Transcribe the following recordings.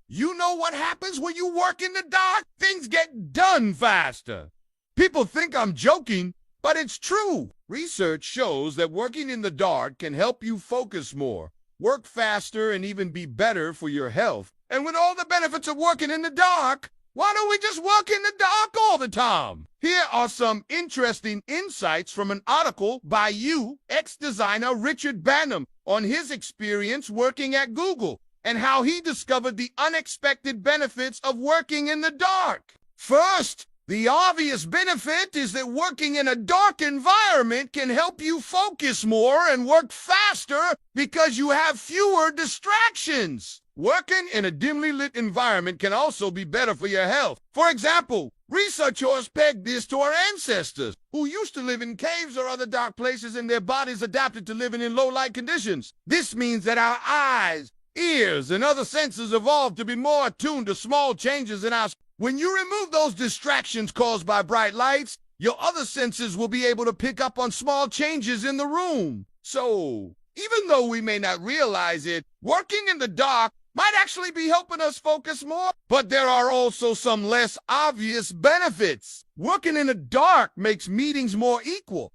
You know what happens when you work in the dark? Things get done faster. People think I'm joking, but it's true. Research shows that working in the dark can help you focus more, work faster, and even be better for your health. And with all the benefits of working in the dark, why don't we just work in the dark all the time? Here are some interesting insights from an article by UX designer Richard Banham on his experience working at Google and how he discovered the unexpected benefits of working in the dark. First, the obvious benefit is that working in a dark environment can help you focus more and work faster because you have fewer distractions. Working in a dimly lit environment can also be better for your health. For example, researchers pegged this to our ancestors, who used to live in caves or other dark places, and their bodies adapted to living in low-light conditions. This means that our eyes, ears, and other senses evolved to be more attuned to small changes in our. When you remove those distractions caused by bright lights, your other senses will be able to pick up on small changes in the room. So, even though we may not realize it, working in the dark might actually be helping us focus more. But there are also some less obvious benefits. Working in the dark makes meetings more equal.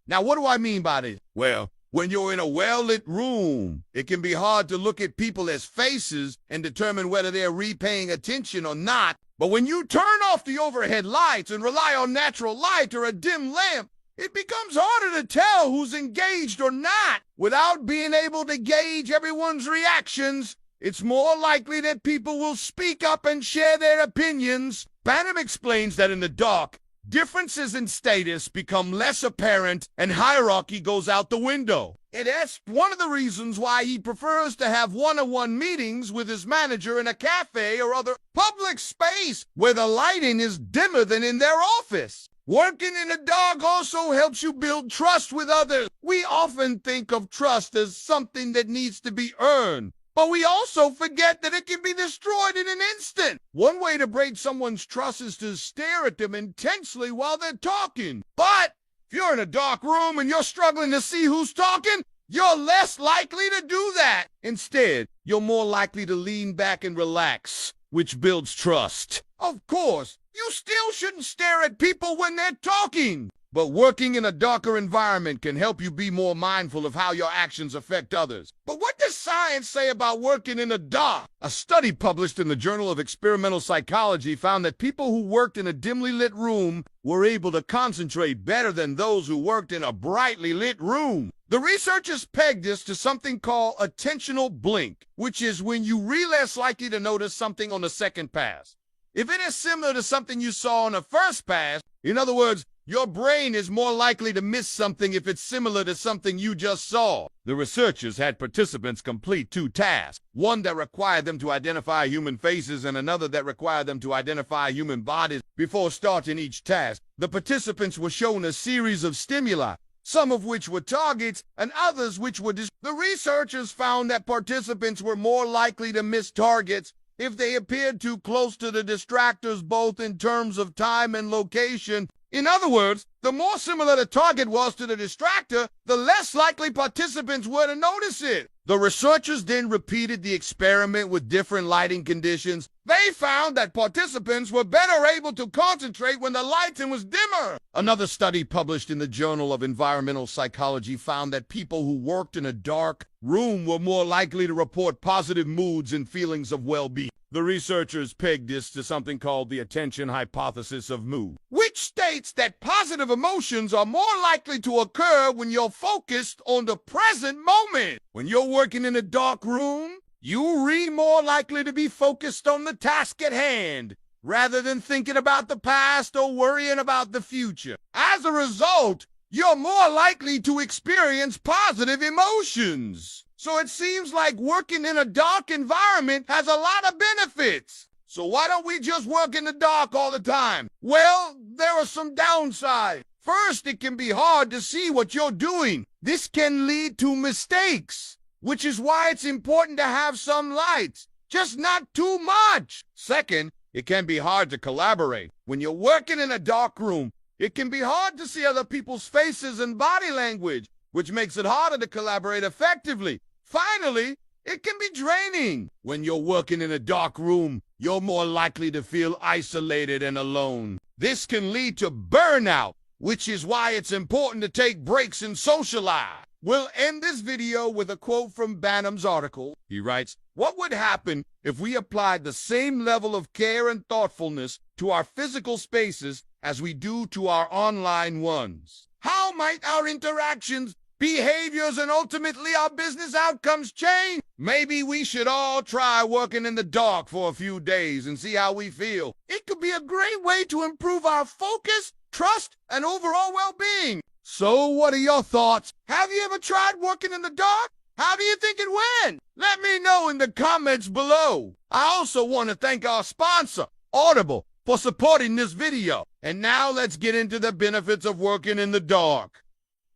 Now, what do I mean by this? Well, when you're in a well-lit room, it can be hard to look at people as faces and determine whether they're repaying attention or not. But when you turn off the overhead lights and rely on natural light or a dim lamp, it becomes harder to tell who's engaged or not. Without being able to gauge everyone's reactions, it's more likely that people will speak up and share their opinions. Banham explains that in the dark, differences in status become less apparent and hierarchy goes out the window. That's one of the reasons why he prefers to have one-on-one meetings with his manager in a cafe or other public space where the lighting is dimmer than in their office. Working in the dark also helps you build trust with others. We often think of trust as something that needs to be earned, but we also forget that it can be destroyed in an instant. One way to break someone's trust is to stare at them intensely while they're talking. But if you're in a dark room and you're struggling to see who's talking, you're less likely to do that. Instead, you're more likely to lean back and relax, which builds trust. Of course, you still shouldn't stare at people when they're talking. But working in a darker environment can help you be more mindful of how your actions affect others. But what does science say about working in the dark? A study published in the Journal of Experimental Psychology found that people who worked in a dimly lit room were able to concentrate better than those who worked in a brightly lit room. The researchers pegged this to something called attentional blink, which is when you're less likely to notice something on the second pass. If it is similar to something you saw on the first pass, in other words, your brain is more likely to miss something if it's similar to something you just saw. The researchers had participants complete two tasks, one that required them to identify human faces and another that required them to identify human bodies. Before starting each task, the participants were shown a series of stimuli, some of which were targets and others which were The researchers found that participants were more likely to miss targets if they appeared too close to the distractors, both in terms of time and location. In other words, the more similar the target was to the distractor, the less likely participants were to notice it. The researchers then repeated the experiment with different lighting conditions. They found that participants were better able to concentrate when the lighting was dimmer. Another study published in the Journal of Environmental Psychology found that people who worked in a dark room were more likely to report positive moods and feelings of well-being. The researchers pegged this to something called the attention hypothesis of mood, which states that positive emotions are more likely to occur when you're focused on the present moment. When you're working in a dark room, you're more likely to be focused on the task at hand, rather than thinking about the past or worrying about the future. As a result, you're more likely to experience positive emotions. So it seems like working in a dark environment has a lot of benefits. So why don't we just work in the dark all the time? Well, there are some downsides. First, it can be hard to see what you're doing. This can lead to mistakes, which is why it's important to have some lights, just not too much. Second, it can be hard to collaborate. When you're working in a dark room, it can be hard to see other people's faces and body language, which makes it harder to collaborate effectively. Finally, It can be draining. When you're working in a dark room, you're more likely to feel isolated and alone. This can lead to burnout, which is why it's important to take breaks and socialize. We'll end this video with a quote from Banham's article. He writes, "What would happen if we applied the same level of care and thoughtfulness to our physical spaces as we do to our online ones? How might our interactions, behaviors, and ultimately our business outcomes change? Maybe we should all try working in the dark for a few days and see how we feel. It could be a great way to improve our focus, trust, and overall well-being." So what are your thoughts? Have you ever tried working in the dark? How do you think it went? Let me know in the comments below. I also want to thank our sponsor, Audible, for supporting this video. And now let's get into the benefits of working in the dark.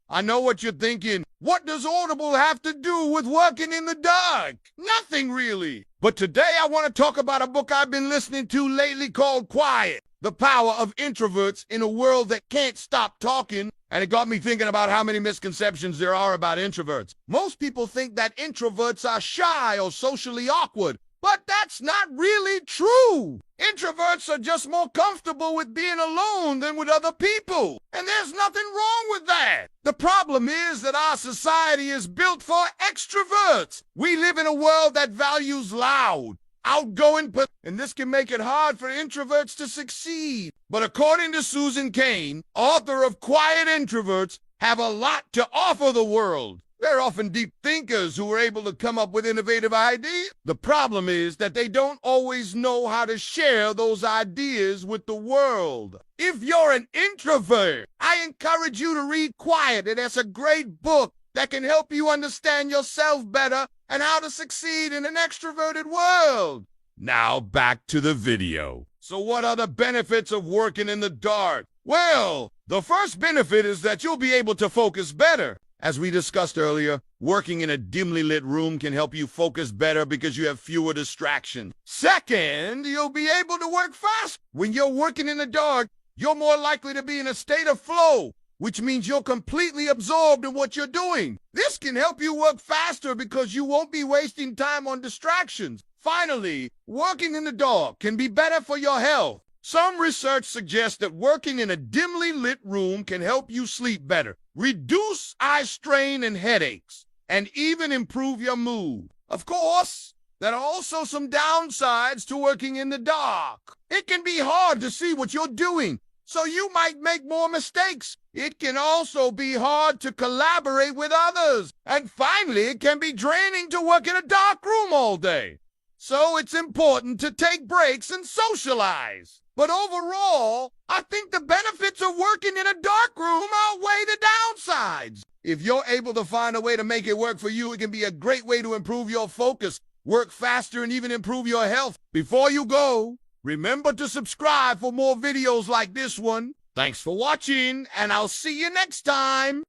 I know what you're thinking. What does Audible have to do with working in the dark? Nothing really. But today I want to talk about a book I've been listening to lately called Quiet: The Power of Introverts in a World That Can't Stop Talking. And it got me thinking about how many misconceptions there are about introverts. Most people think that introverts are shy or socially awkward, but that's not really true. Introverts are just more comfortable with being alone than with other people. And there's nothing wrong with that. The problem is that our society is built for extroverts. We live in a world that values loud, outgoing, and this can make it hard for introverts to succeed. But according to Susan Cain, author of Quiet Introverts, have a lot to offer the world. They're often deep thinkers who are able to come up with innovative ideas. The problem is that they don't always know how to share those ideas with the world. If you're an introvert, I encourage you to read Quiet. It's a great book that can help you understand yourself better and how to succeed in an extroverted world. Now back to the video. So what are the benefits of working in the dark? Well, the first benefit is that you'll be able to focus better. As we discussed earlier, working in a dimly lit room can help you focus better because you have fewer distractions. Second, you'll be able to work fast. When you're working in the dark, you're more likely to be in a state of flow, which means you're completely absorbed in what you're doing. This can help you work faster because you won't be wasting time on distractions. Finally, working in the dark can be better for your health. Some research suggests that working in a dimly lit room can help you sleep better, reduce eye strain and headaches, and even improve your mood. Of course, there are also some downsides to working in the dark. It can be hard to see what you're doing, so you might make more mistakes. It can also be hard to collaborate with others. And finally, it can be draining to work in a dark room all day. So it's important to take breaks and socialize. But overall, I think the benefits of working in a dark room outweigh the downsides. If you're able to find a way to make it work for you, it can be a great way to improve your focus, work faster, and even improve your health. Before you go, remember to subscribe for more videos like this one. Thanks for watching, and I'll see you next time.